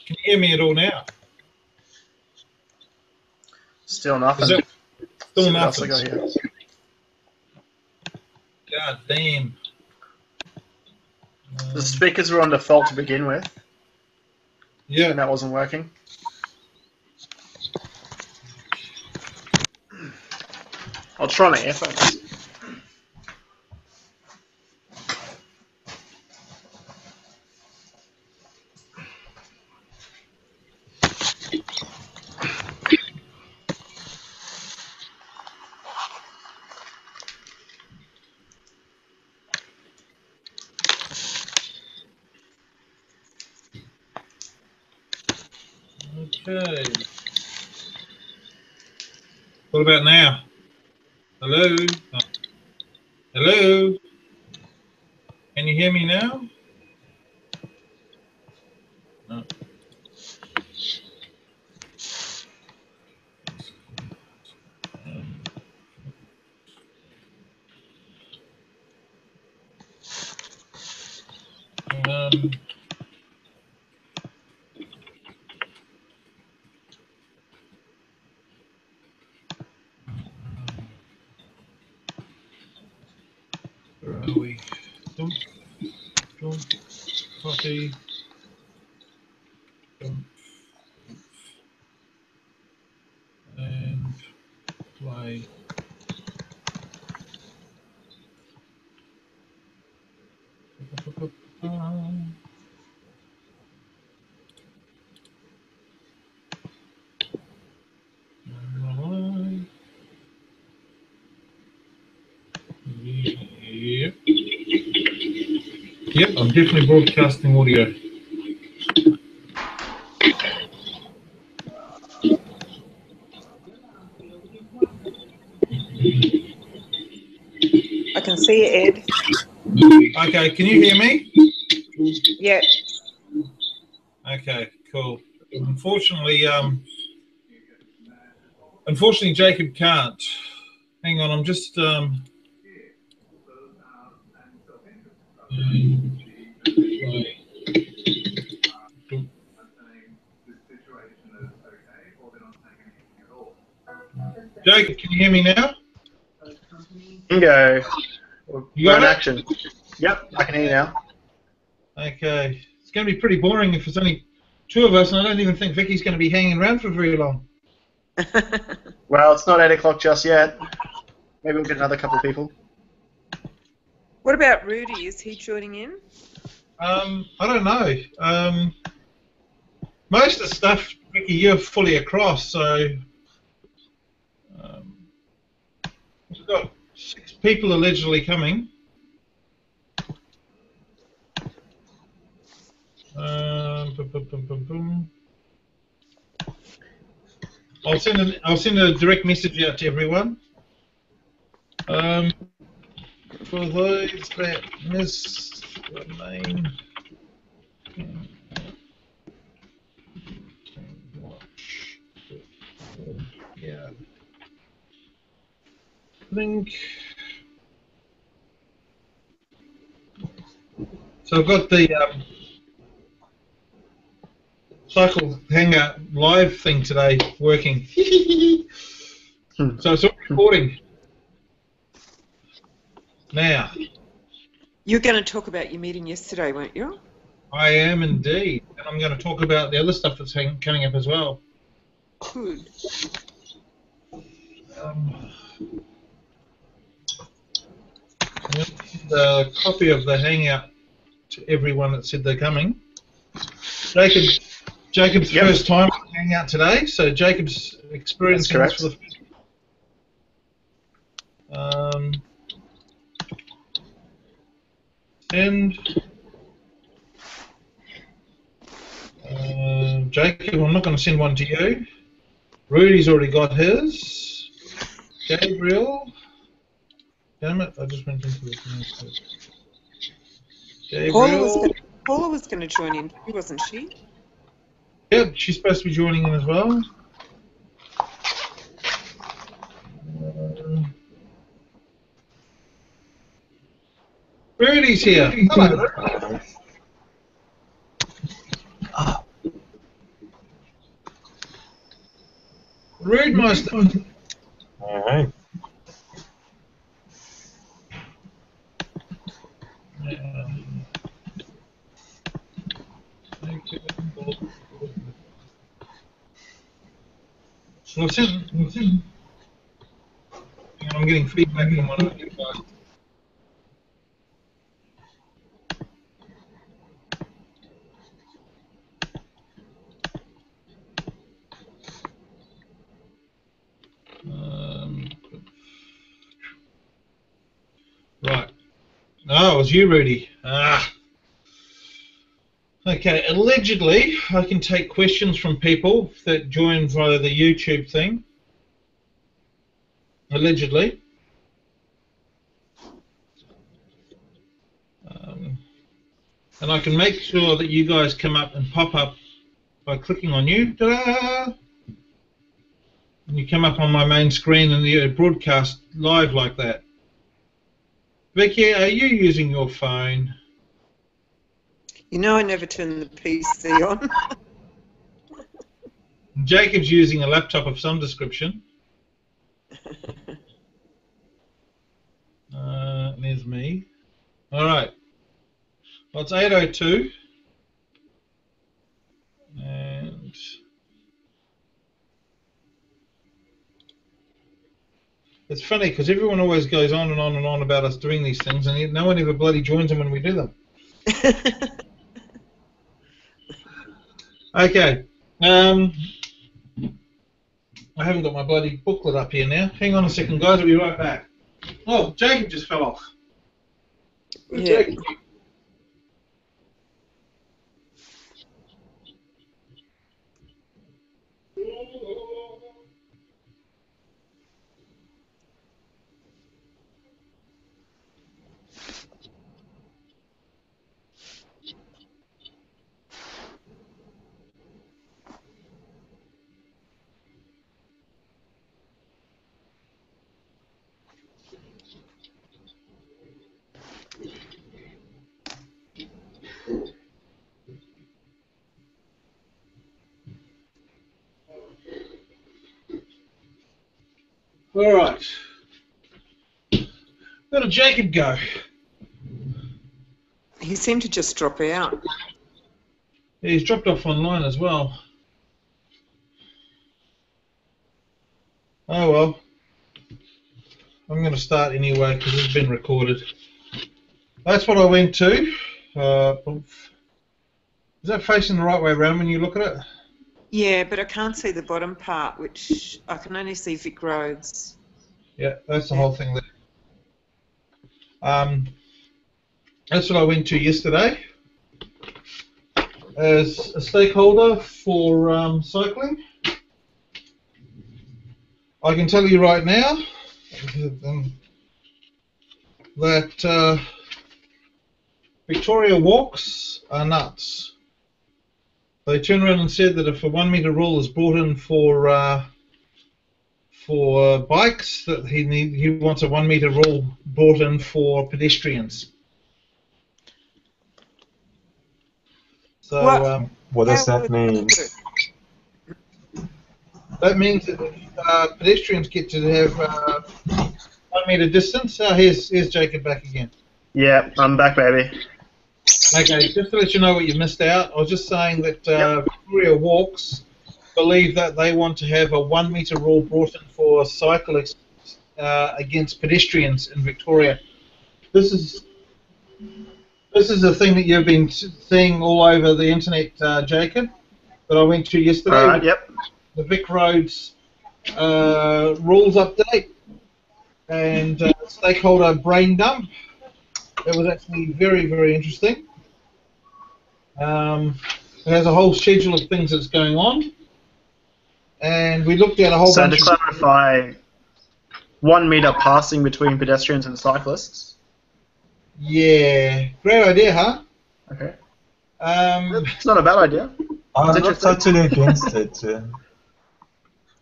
Can you hear me at all now? Still nothing. Still nothing. What else I got here? God damn. The speakers were on default to begin with. Yeah. And that wasn't working. I'll try my earphones. Okay. What about now? Hello? Oh. Hello? Can you hear me now? No. Where are we? Don't copy. And play. Yep, I'm definitely broadcasting audio. I can see you, Ed. Okay, can you hear me? Yeah. Okay, cool. Unfortunately, Jacob can't. Hang on, I'm just Jacob, can you hear me now? Bingo. You got We're in it? action. Yep, I can hear you now. Okay. It's going to be pretty boring if there's only two of us, and I don't even think Vicky's going to be hanging around for very long. Well, it's not 8 o'clock just yet. Maybe we'll get another couple of people. What about Rudy? Is he joining in? I don't know. Most of the stuff, Vicky, you're fully across, so we've got 6 people allegedly coming. I'll send a direct message out to everyone. For those that miss the main, yeah, link. So I've got the Cycle Hangout live thing today working. So it's all recording now. You're going to talk about your meeting yesterday, weren't you? I am indeed, and I'm going to talk about the other stuff that's coming up as well. Good. The copy of the Hangout to everyone that said they're coming. Jacob's first time on Hangout today, so Jacob's experiencing this for the first time. Jacob, I'm not going to send one to you. Rudy's already got his. Gabriel. Damn it, I just went into the Gabriel. Paula was going to join in, wasn't she? Yep, she's supposed to be joining in as well. Rudy's here. Hello. Rude Meister. All right. Listen. I'm getting feedback from one of you guys. Right. Oh, it was you, Rudy. Ah. Okay, allegedly, I can take questions from people that join via the YouTube thing. Allegedly. And I can make sure that you guys come up and pop up by clicking on you. Ta-da! And you come up on my main screen and you broadcast live like that. Vicky, are you using your phone? You know I never turn the PC on. Jacob's using a laptop of some description. There's me. All right. Well, it's 8:02. And it's funny because everyone always goes on and on and on about us doing these things, and yet no one ever bloody joins them when we do them. Okay. I haven't got my bloody booklet up here now. Hang on a second, guys. I'll be right back. Oh, Jacob just fell off. Where's Yeah. Jacob? All right. Where did Jacob go? He seemed to just drop out. Yeah, he's dropped off online as well. Oh well. I'm going to start anyway because it's been recorded. That's what I went to. Is that facing the right way around when you look at it? Yeah, but I can't see the bottom part, which I can only see Vic Roads. Yeah, that's the whole thing there. That's what I went to yesterday as a stakeholder for cycling. I can tell you right now that Victoria walks are nuts. They turned around and said that if a 1 metre rule is brought in for bikes, that he wants a 1 metre rule brought in for pedestrians. So what does that mean? That means that pedestrians get to have 1 metre distance. Here's Jacob back again. Yeah, I'm back, baby. Okay, just to let you know what you missed out, I was just saying that Victoria Walks believe that they want to have a 1 metre rule brought in for cyclists against pedestrians in Victoria. This is a thing that you've been seeing all over the internet, Jacob, that I went to yesterday. All right, yep. The Vic Roads rules update and stakeholder brain dump. It was actually very, very interesting. It has a whole schedule of things that's going on, and we looked at a whole bunch. So to clarify, 1 metre passing between pedestrians and cyclists. Yeah, great idea, huh? Okay. It's It's not a bad idea. I'm not totally against it.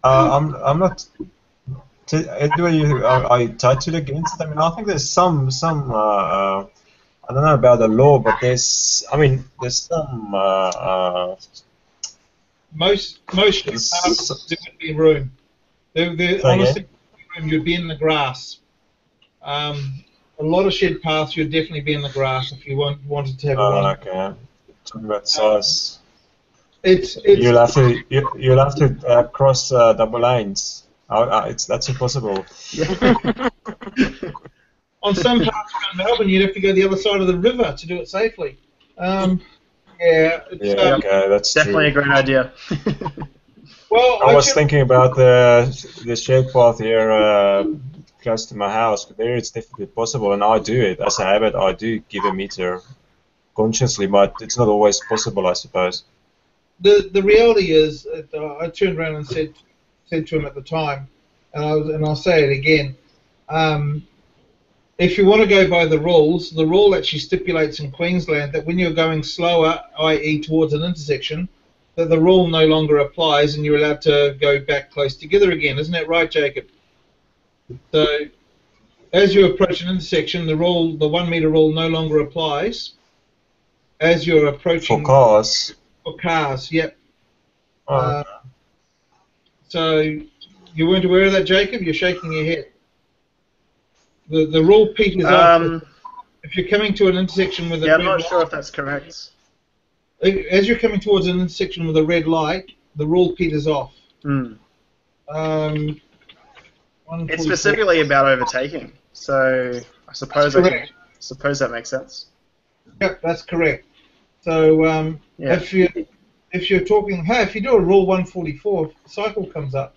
I'm not. Anyway, are you totally against it? I mean, I think there's some. I don't know about the law, but there's some. most there would be room. Honestly, you'd be in the grass. A lot of shed paths, you'd definitely be in the grass if you wanted to have a one. Okay. Talking about size. It's You'll have to cross double lanes. That's impossible. on some parts around Melbourne, you'd have to go the other side of the river to do it safely. Okay, that's definitely true. a great idea. Well, I was thinking about the shed path here close to my house, but there it's definitely possible, and I do it as a habit. I do give a meter consciously, but it's not always possible, I suppose. The reality is, I turned around and said to him at the time, and I'll say it again. If you want to go by the rules, the rule actually stipulates in Queensland that when you're going slower, i.e. towards an intersection, that the rule no longer applies and you're allowed to go back close together again. Isn't that right, Jacob? So, as you approach an intersection, the 1 metre rule no longer applies. As you're approaching... For cars? For cars, yep. Oh. So, you weren't aware of that, Jacob? You're shaking your head. The rule peters off. If you're coming to an intersection with a I'm not sure if that's correct. As you're coming towards an intersection with a red light, the rule peters off. It's specifically about overtaking, so I suppose that makes sense. Yep, that's correct. So if you're talking, hey, if you do a rule 144, the cycle comes up.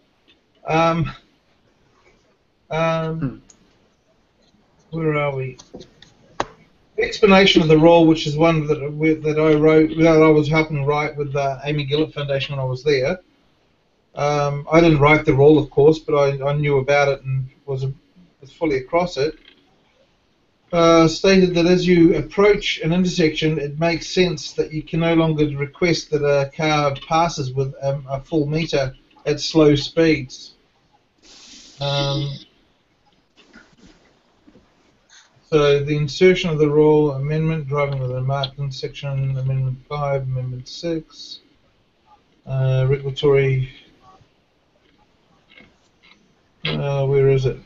Where are we? The explanation of the rule, which is one that I wrote, that I was helping write with the Amy Gillett Foundation when I was there. I didn't write the rule, of course, but I knew about it and was fully across it. Stated that as you approach an intersection, it makes sense that you can no longer request that a car passes with a full meter at slow speeds. So the insertion of the rule, amendment, driving with a marked intersection, Amendment 5, Amendment 6, regulatory, where is it?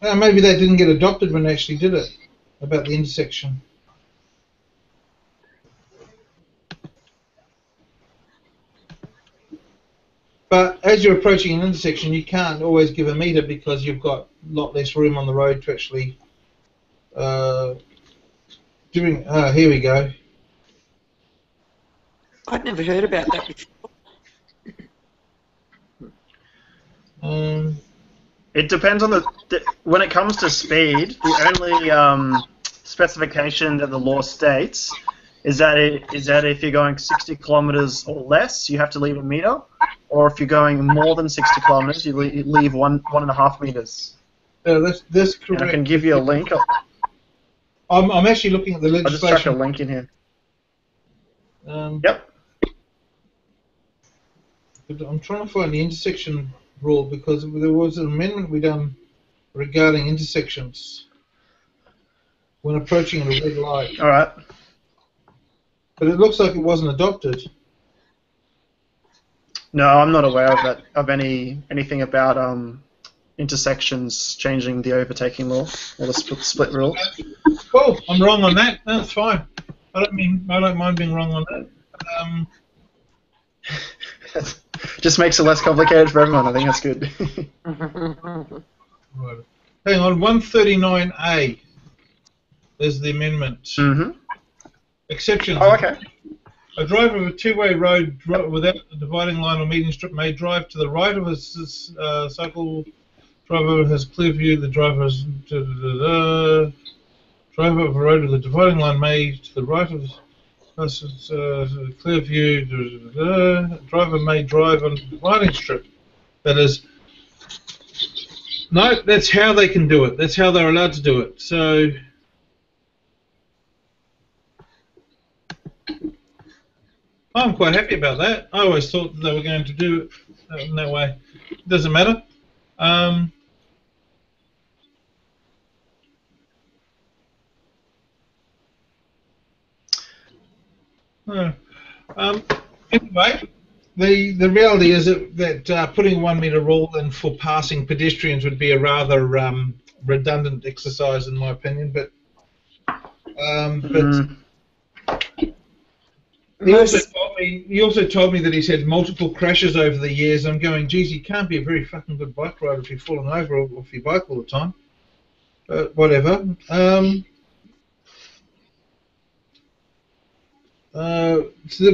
Maybe that didn't get adopted when they actually did it, about the intersection. But as you're approaching an intersection, you can't always give a meter because you've got a lot less room on the road to actually here we go. I'd never heard about that before. It depends on when it comes to speed, the only specification that the law states is that if you're going 60 kilometers or less, you have to leave a meter, or if you're going more than 60 kilometers, you leave 1.5 meters. That's correct. And I can give you a link. I'm actually looking at the legislation. I'll just chuck a link in here. Yep. I'm trying to find the intersection rule because there was an amendment we done regarding intersections when approaching a red light. All right. But it looks like it wasn't adopted. No, I'm not aware of that. Of anything about intersections changing the overtaking law or the split rule. Cool. I'm wrong on that. That's fine. I don't mind being wrong on that. Just makes it less complicated for everyone. I think that's good. Right. Hang on. 139A. There's the amendment. Mm-hmm. Exceptions. Oh, okay. A driver of a two-way road without a dividing line or median strip may drive to the right of a cycle. Driver has clear view. The driver has driver of a road with a dividing line may to the right of clear view. Driver may drive on the dividing strip. That is. No, that's how they can do it. That's how they're allowed to do it. So. I'm quite happy about that. I always thought they were going to do it in that way. It doesn't matter. Anyway, The reality is that putting a 1 metre rule in for passing pedestrians would be a rather redundant exercise, in my opinion. But he also told me that he's had multiple crashes over the years. I'm going, geez, you can't be a very fucking good bike rider if you're falling over off your bike all the time. But whatever. So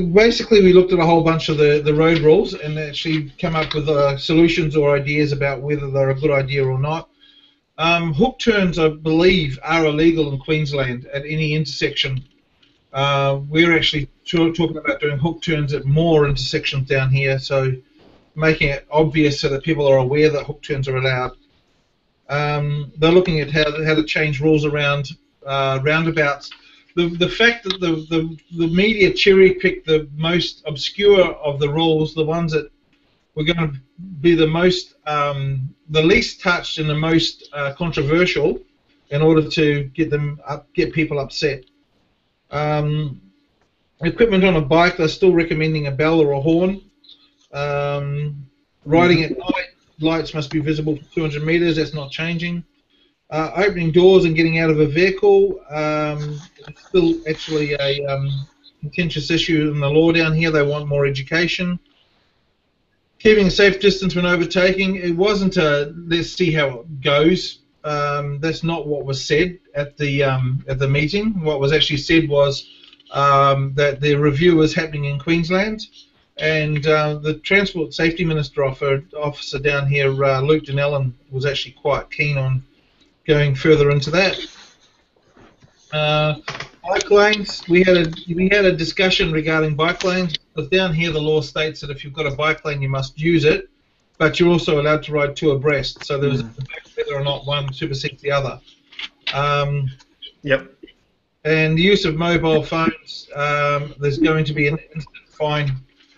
basically, we looked at a whole bunch of the road rules and actually come up with solutions or ideas about whether they're a good idea or not. Hook turns, I believe, are illegal in Queensland at any intersection. We're actually talking about doing hook turns at more intersections down here, so making it obvious so that people are aware that hook turns are allowed. They're looking at how to change rules around roundabouts. The fact that the media cherry-picked the most obscure of the rules, the ones that were going to be the least touched and the most controversial, in order to get people upset. Equipment on a bike, they're still recommending a bell or a horn. Riding at night, lights must be visible for 200 metres. That's not changing. Opening doors and getting out of a vehicle, it's still actually a contentious issue in the law down here. They want more education. Keeping a safe distance when overtaking, it wasn't a let's see how it goes. That's not what was said at the meeting. What was actually said was that the review is happening in Queensland, and the Transport Safety Minister officer down here, Luke Donnellan, was actually quite keen on going further into that. Bike lanes, we had a discussion regarding bike lanes, because down here the law states that if you've got a bike lane you must use it, but you're also allowed to ride two abreast, so there was a debate whether or not one supersedes the other. Yep. And the use of mobile phones, there's going to be an instant fine.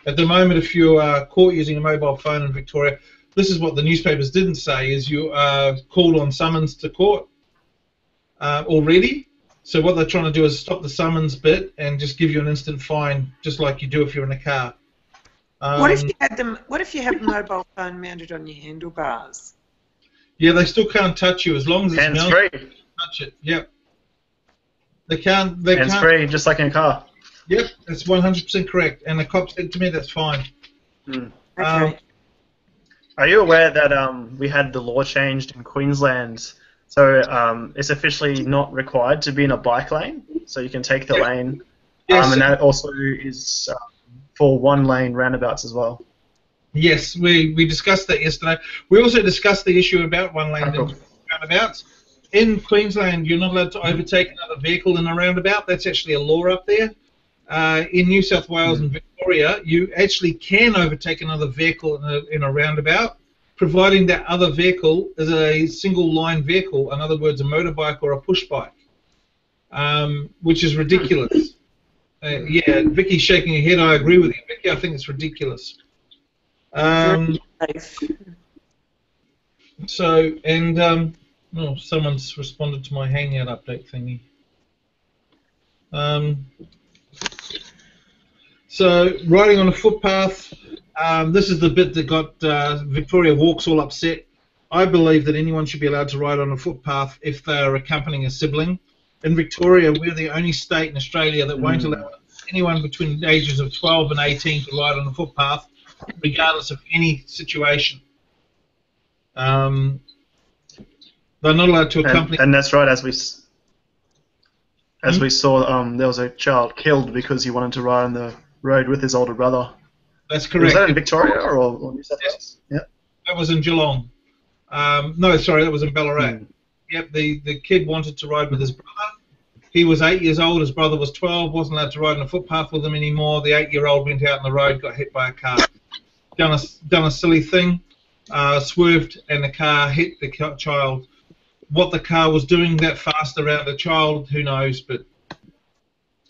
At the moment, if you are caught using a mobile phone in Victoria, this is what the newspapers didn't say, is you are called on summons to court already. So what they're trying to do is stop the summons bit and just give you an instant fine, just like you do if you're in a car. What if you had them? What if you have a mobile phone mounted on your handlebars? Yeah, they still can't touch you as long as it's hands-free. Touch it. Yep. They can't. Hands-free, just like in a car. Yep, that's 100% correct. And the cop said to me, "That's fine." Okay. Are you aware that we had the law changed in Queensland? So it's officially not required to be in a bike lane, so you can take the lane. Yes. And that also is for one-lane roundabouts as well. Yes, we discussed that yesterday. We also discussed the issue about one-lane roundabouts. In Queensland, you're not allowed to overtake another vehicle in a roundabout. That's actually a law up there. In New South Wales and Victoria, you actually can overtake another vehicle in a roundabout, providing that other vehicle is a single-line vehicle, in other words, a motorbike or a push bike, which is ridiculous. Yeah, Vicky's shaking her head. I agree with you, Vicky. I think it's ridiculous. Someone's responded to my Hangout update thingy. So, riding on a footpath, this is the bit that got Victoria Walks all upset. I believe that anyone should be allowed to ride on a footpath if they are accompanying a sibling. In Victoria, we're the only state in Australia that won't allow anyone between the ages of 12 and 18 to ride on a footpath, regardless of any situation. They're not allowed to accompany... And that's right, as we saw, there was a child killed because he wanted to ride on the road with his older brother. That's correct. Was that in Victoria or New South Wales? Yeah. That was in Geelong. No, sorry, that was in Ballarat. Yep, the kid wanted to ride with his brother. He was 8 years old, his brother was 12, wasn't allowed to ride on a footpath with him anymore. The 8-year-old went out on the road, got hit by a car. Done a silly thing, swerved, and the car hit the child. What the car was doing that fast around a child, who knows, but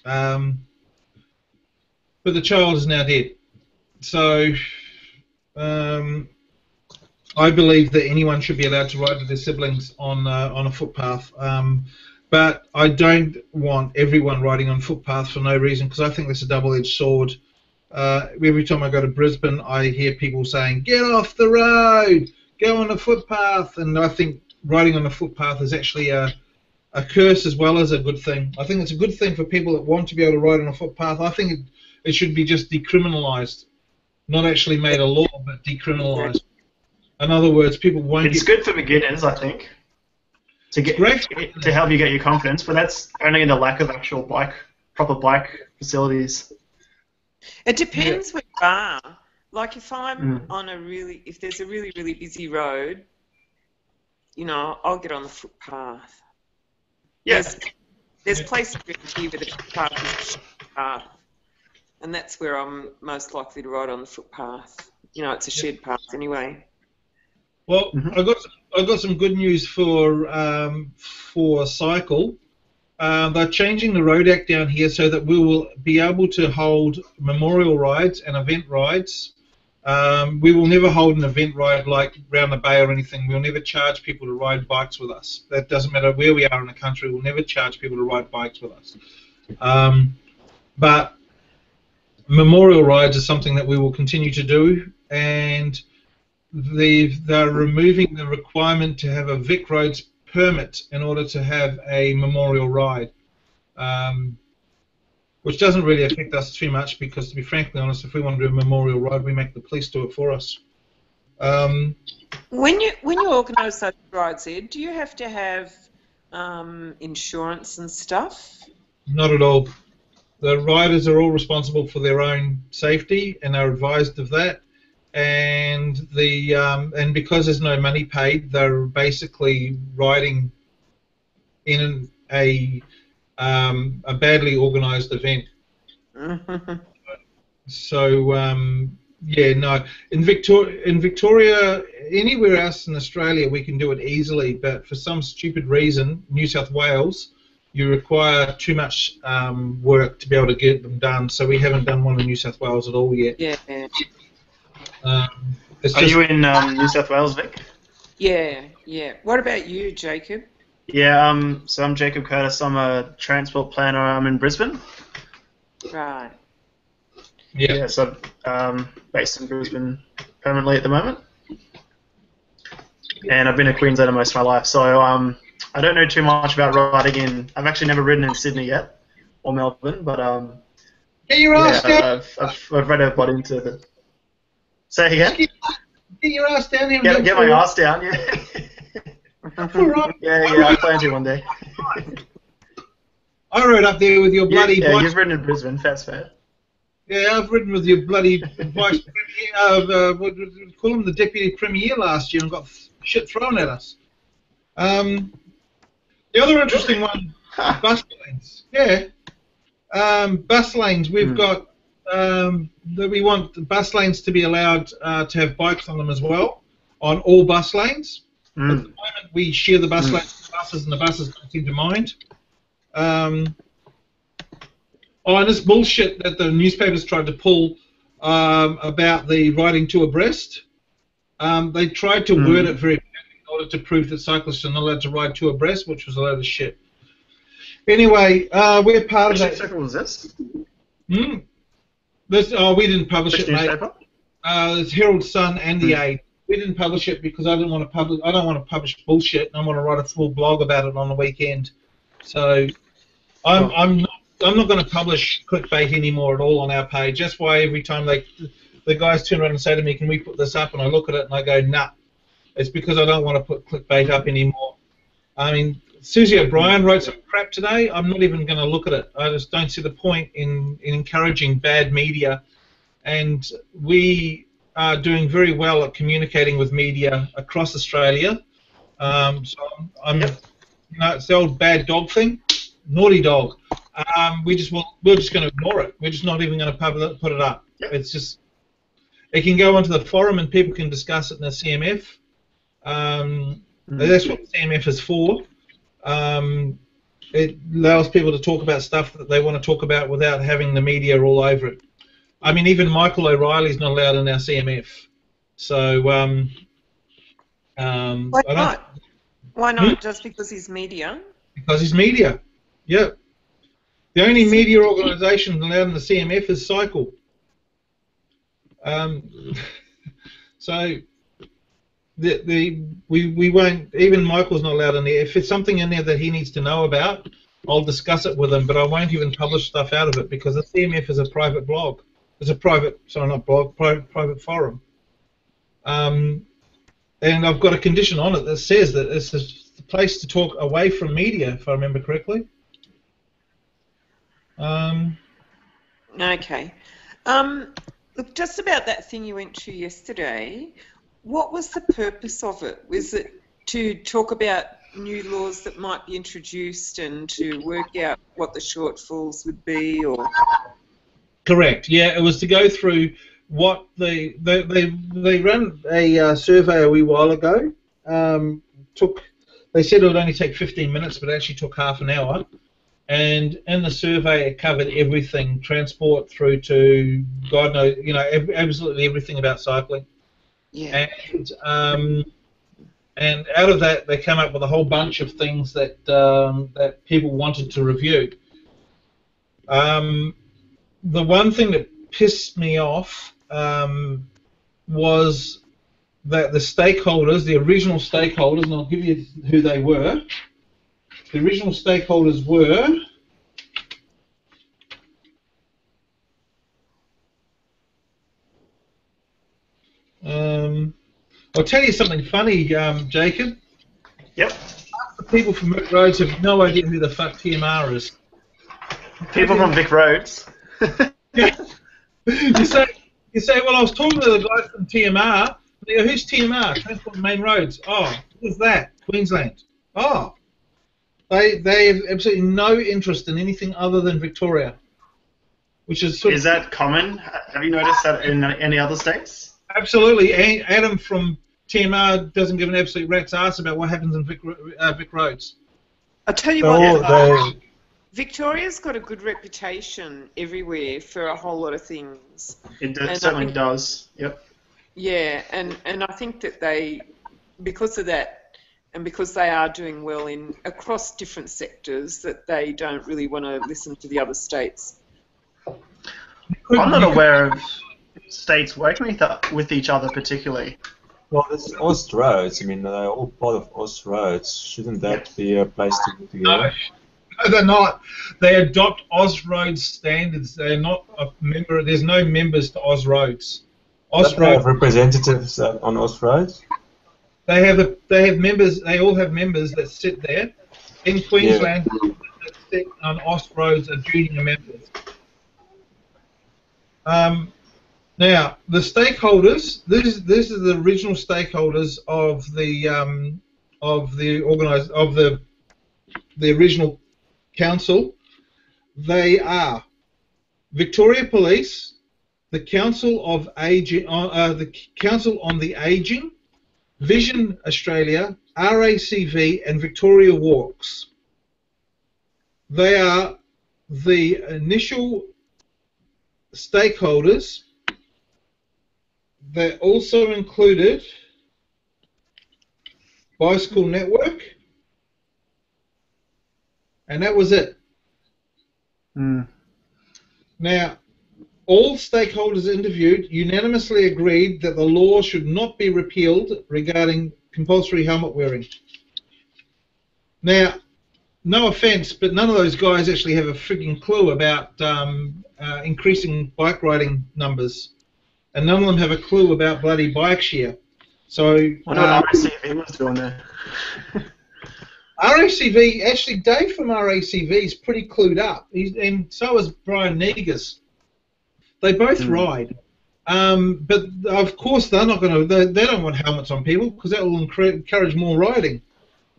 the child is now dead. So I believe that anyone should be allowed to ride with their siblings on a footpath. But I don't want everyone riding on footpaths for no reason, because I think that's a double-edged sword. Every time I go to Brisbane, I hear people saying, "Get off the road, go on a footpath," and I think riding on a footpath is actually a curse as well as a good thing. I think it's a good thing for people that want to be able to ride on a footpath. I think it should be just decriminalised, not actually made a law, but decriminalised. In other words, people won't. It's good for beginners, I think, to help you get your confidence, but that's only in the lack of actual proper bike facilities. It depends where you are. Like if I'm on if there's a really, really busy road, I'll get on the footpath. Yes. There's places around here where the footpath is a shared path, and that's where I'm most likely to ride on the footpath. It's a shared path anyway. Well, I got some good news for Cycle. They're changing the Road Act down here so that we will be able to hold memorial rides and event rides. We will never hold an event ride like round the bay or anything. We'll never charge people to ride bikes with us. That doesn't matter where we are in the country. We'll never charge people to ride bikes with us. But memorial rides are something that we will continue to do, and they're removing the requirement to have a Vic Roads permit in order to have a memorial ride, which doesn't really affect us too much because, to be frankly honest, if we want to do a memorial ride, we make the police do it for us. When you organise such rides, Ed, do you have to have insurance and stuff? Not at all. The riders are all responsible for their own safety and are advised of that. And because there's no money paid, they're basically riding in a badly organised event. So yeah, no. In Victoria, anywhere else in Australia, we can do it easily, but for some stupid reason, New South Wales, you require too much work to be able to get them done. So we haven't done one in New South Wales at all yet. Yeah. Are you in New South Wales, Vic? Yeah. What about you, Jacob? Yeah, so I'm Jacob Curtis. I'm a transport planner. I'm in Brisbane. Right. Yeah, so I'm based in Brisbane permanently at the moment. And I've been a Queenslander most of my life, so I don't know too much about riding I've actually never ridden in Sydney yet, or Melbourne, but get your ass down. I've read a lot into the... Say again? Get your ass down here. Get my ass down, yeah. Yeah, I plan to one day. I rode up there with your bloody... Yeah, you've ridden in Brisbane, that's fair. Yeah, I've ridden with your bloody vice premier, what do you call him, the deputy premier last year, and got shit thrown at us. The other interesting one, bus lanes. Yeah, bus lanes. We've got we want the bus lanes to be allowed to have bikes on them as well, on all bus lanes. At the moment, we share the bus lanes with buses, and the buses don't seem to mind. And this bullshit that the newspapers tried to pull about the riding two abreast. They tried to word it very badly in order to prove that cyclists are not allowed to ride two abreast, which was a load of shit. Anyway, we're part of that. Which newspaper was this? We didn't publish Which it, mate. newspaper? It's Herald Sun and the Age. We didn't publish it because I don't want to publish bullshit, and I want to write a full blog about it on the weekend. So I'm not going to publish clickbait anymore at all on our page. That's why every time the guys turn around and say to me, "Can we put this up?" and I look at it and I go, "Nah." It's because I don't want to put clickbait up anymore. I mean, Susie O'Brien wrote some crap today. I'm not even going to look at it. I just don't see the point in encouraging bad media. And we are doing very well at communicating with media across Australia. So it's the old bad dog thing, naughty dog. We're just going to ignore it. We're just not even going to put it up. It's just, it can go onto the forum and people can discuss it in the CMF. That's what the CMF is for. It allows people to talk about stuff that they want to talk about without having the media all over it. I mean, even Michael O'Reilly's not allowed in our CMF. So, why not? Why not? Just because he's media? Because he's media. Yeah. The only media organisation allowed in the CMF is Cycle. So we won't. Even Michael's not allowed in there. If it's something in there that he needs to know about, I'll discuss it with him. But I won't even publish stuff out of it because the CMF is a private blog. It's a private, sorry, not blog, private forum. And I've got a condition on it that says that it's a place to talk away from media, if I remember correctly. Okay. Look, just about that thing you went to yesterday, what was the purpose of it? Was it to talk about new laws that might be introduced and to work out what the shortfalls would be, or? Correct. Yeah, it was to go through what they ran a survey a wee while ago. They said it would only take 15 minutes, but it actually took half an hour. And in the survey, it covered everything, transport through to God knows, absolutely everything about cycling. Yeah. And out of that, they came up with a whole bunch of things that that people wanted to review. The one thing that pissed me off was that the stakeholders, the original stakeholders, and I'll give you who they were. The original stakeholders were I'll tell you something funny, Jacob. Yep. The people from Vic Roads have no idea who the fuck TMR is. People from Vic Roads. Yeah. You say, well, I was talking to the guy from TMR. They go, who's TMR? Transport Main Roads. Oh, what is that? Queensland. Oh. They have absolutely no interest in anything other than Victoria, which is sort Is that common? Have you noticed that in any other states? Absolutely. Adam from TMR doesn't give an absolute rat's ass about what happens in Vic Roads. I'll tell you what, Victoria's got a good reputation everywhere for a whole lot of things. It certainly does. Yep. Yeah, and I think that they, because of that, and because they are doing well across different sectors, that they don't really want to listen to the other states. I'm not aware of states working with each other particularly. Well, there's Austroads. I mean, they're all part of Austroads. Shouldn't that be a place to put together? No, they're not. They adopt Austroads standards. They're not a member. There's no members to Austroads. Don't they have representatives on Austroads? They have members. They all have members that sit there in Queensland that sit on Austroads are junior members. Now the stakeholders. This is the original stakeholders of the original council. They are Victoria Police, the Council of Aging, the Council on the Aging, Vision Australia, RACV, and Victoria Walks. They are the initial stakeholders. They also included Bicycle Network, and that was it. Now, all stakeholders interviewed unanimously agreed that the law should not be repealed regarding compulsory helmet wearing. Now, no offence, but none of those guys actually have a frigging clue about increasing bike riding numbers, and none of them have a clue about bloody bike share. So, I know what RACV was doing there. RACV, actually, Dave from RACV is pretty clued up, and so is Brian Negus. They both ride, but of course they're not going to. They don't want helmets on people because that will encourage more riding.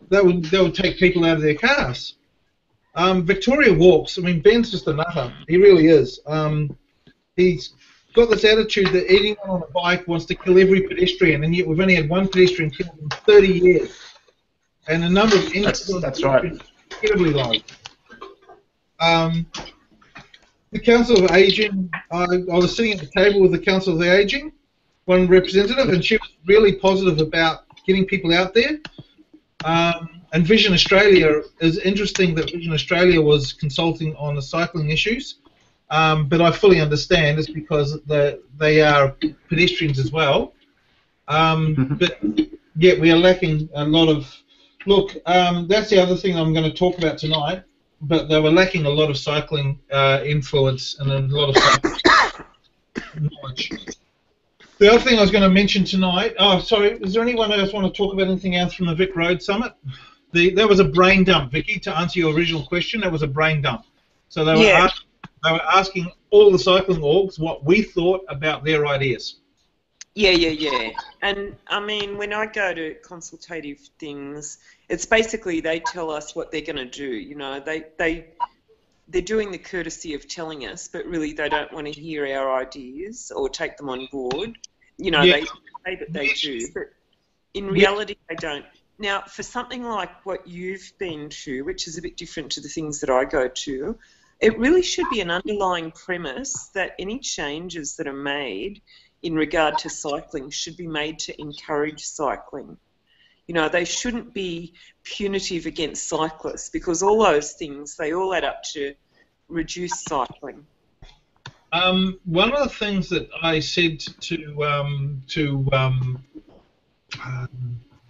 That would take people out of their cars. Victoria Walks. I mean, Ben's just a nutter. He really is. He's got this attitude that anyone on a bike wants to kill every pedestrian, and yet we've only had one pedestrian killed in 30 years, and the number of injuries that's right. is incredibly low. The Council of Aging, I was sitting at the table with the Council of the Aging, one representative, and she was really positive about getting people out there. And Vision Australia, is interesting that Vision Australia was consulting on the cycling issues. but I fully understand it's because they are pedestrians as well. But yet we are lacking a lot of. Look, that's the other thing I'm going to talk about tonight. But they were lacking a lot of cycling influence and a lot of cycling knowledge. The other thing I was going to mention tonight. Oh, sorry. Is there anyone else want to talk about anything else from the Vic Road Summit? That was a brain dump, Vicky. To answer your original question, that was a brain dump. So they were asking all the cycling orgs what we thought about their ideas. Yeah. And, I mean, when I go to consultative things, it's basically they tell us what they're going to do. You know, they're doing the courtesy of telling us, but really they don't want to hear our ideas or take them on board. You know, they say that they do, but in reality they don't. Now, for something like what you've been to, which is a bit different to the things that I go to, it really should be an underlying premise that any changes that are made in regard to cycling should be made to encourage cycling. You know, they shouldn't be punitive against cyclists because all those things, they all add up to reduce cycling. One of the things that I said to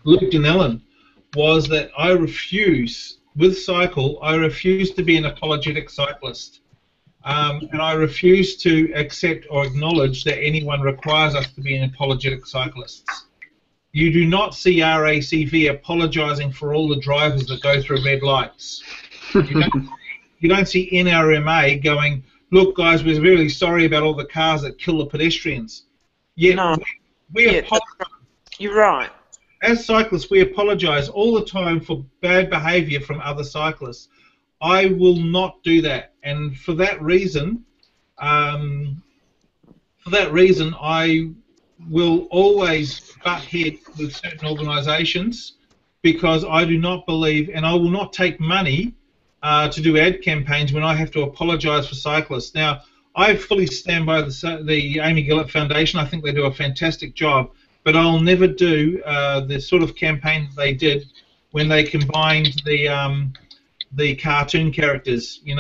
Luke Dinellen was that I refuse to be an apologetic cyclist. And I refuse to accept or acknowledge that anyone requires us to be an apologetic cyclists. You do not see RACV apologising for all the drivers that go through red lights. You don't see NRMA going, look guys, we're really sorry about all the cars that kill the pedestrians. Yet we apologise. You're right. As cyclists, we apologise all the time for bad behaviour from other cyclists. I will not do that, and for that reason, I will always butt head with certain organisations because I do not believe, and I will not take money to do ad campaigns when I have to apologise for cyclists. Now, I fully stand by the Amy Gillett Foundation. I think they do a fantastic job, but I'll never do the sort of campaign that they did when they combined the cartoon characters, the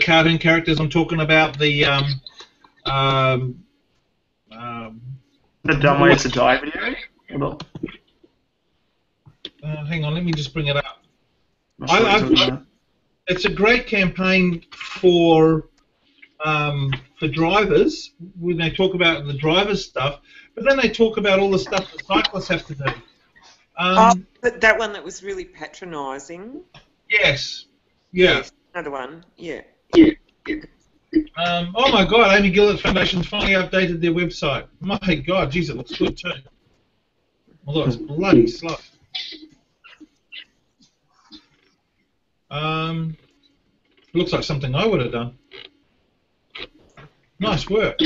cartoon characters I'm talking about, the Dumb Ways to Die video? Hang on, let me just bring it up. It's a great campaign for drivers when they talk about the drivers' stuff, but then they talk about all the stuff that cyclists have to do. But that one that was really patronising. Yes. Yeah. Yes, another one. Yeah. Oh my God! Amy Gillett Foundation's finally updated their website. My God, geez, it looks good too. Although it's bloody slow. Looks like something I would have done. Nice work.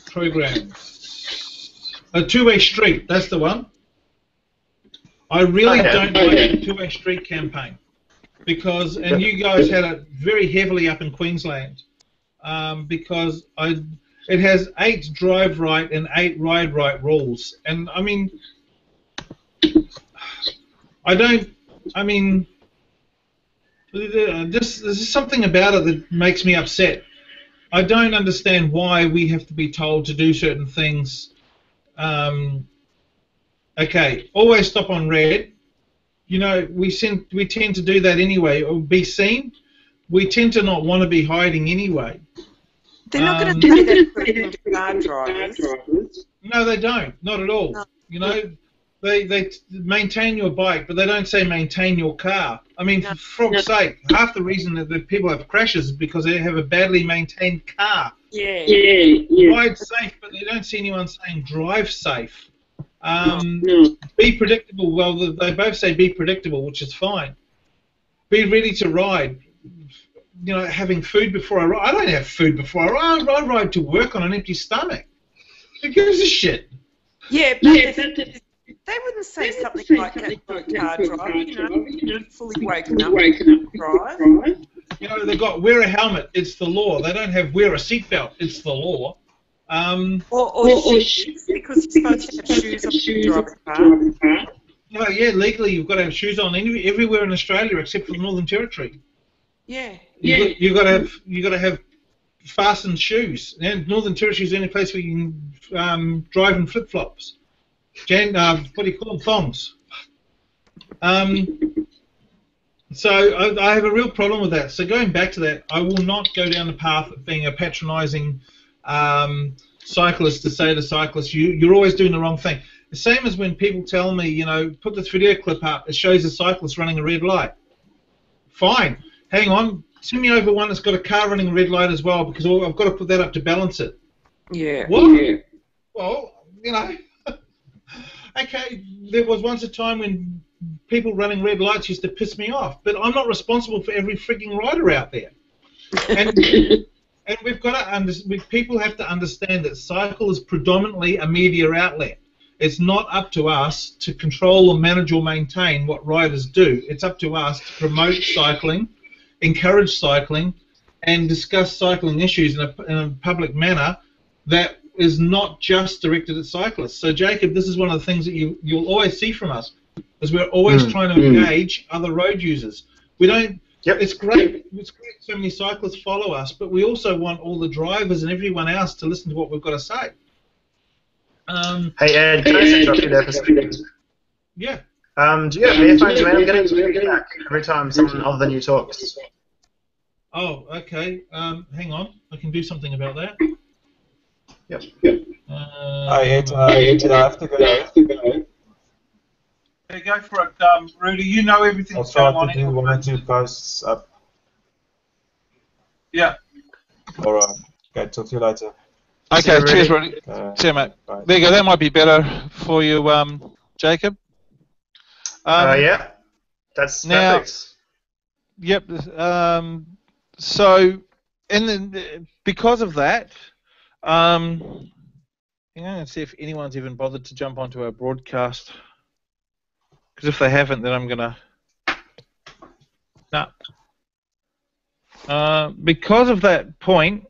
Programs. A two-way street. That's the one. I really don't like the two-way street campaign because, and you guys had it very heavily up in Queensland because it has 8 drive right and 8 ride right rules, and I mean, there's something about it that makes me upset. I don't understand why we have to be told to do certain things. Okay, always stop on red. You know, we tend to do that anyway, or be seen. We tend to not want to be hiding anyway. They're not going to do that to car drivers. No, they don't. Not at all. No. You know, they maintain your bike, but they don't say maintain your car. I mean, for frog's sake, half the reason that people have crashes is because they have a badly maintained car. Yeah. Ride safe, but they don't see anyone saying drive safe. Be predictable. Well, they both say be predictable, which is fine. Be ready to ride. You know, having food before I ride. I don't have food before I ride. I ride to work on an empty stomach. Who gives a shit? Yeah, but they wouldn't say something like that to a car driver. You know, fully woken up to drive. You know, they've got wear a helmet. It's the law. They don't have wear a seatbelt. It's the law. Or shoes, because you're supposed to have shoes on to drive a car. No, yeah, legally you've got to have shoes on everywhere in Australia except for the Northern Territory. Yeah. You've got to have fastened shoes. And Northern Territory is the only place where you can drive in flip-flops. What do you call them? Thongs. So I have a real problem with that. So going back to that, I will not go down the path of being a patronising cyclist to say to cyclists, you're always doing the wrong thing. The same as when people tell me, you know, put this video clip up, it shows a cyclist running a red light. Fine. Hang on. Send me over one that's got a car running a red light as well, because I've got to put that up to balance it. Yeah. What? Yeah. Well, you know. Okay, there was once a time when people running red lights used to piss me off, but I'm not responsible for every freaking rider out there. And we've got to people have to understand that cycle is predominantly a media outlet. It's not up to us to control or manage or maintain what riders do. It's up to us to promote cycling, encourage cycling, and discuss cycling issues in a public manner that is not just directed at cyclists. So, Jacob, this is one of the things that you'll always see from us, is we're always trying to engage other road users. We don't. Yep. It's great. It's great so many cyclists follow us, but we also want all the drivers and everyone else to listen to what we've got to say. Hey Ed, can I just interrupt you there for a second? Yeah. Do you have earphones around? I'm getting feedback every time someone other than you talks. Oh, okay. Hang on. I can do something about that. Yep. I have to go. Yeah, go for it, Rudy. You know everything I'll that's going try on. to do 1 or 2 posts up. Yeah. Alright. Okay, talk to you later. Okay, cheers, Rudy. See you, mate. Bye. There you go. That might be better for you, Jacob. Yeah. That's now, perfect. Yep. So, because of that, hang on and see if anyone's even bothered to jump onto our broadcast. Because if they haven't, then I'm gonna. No. Because of that point,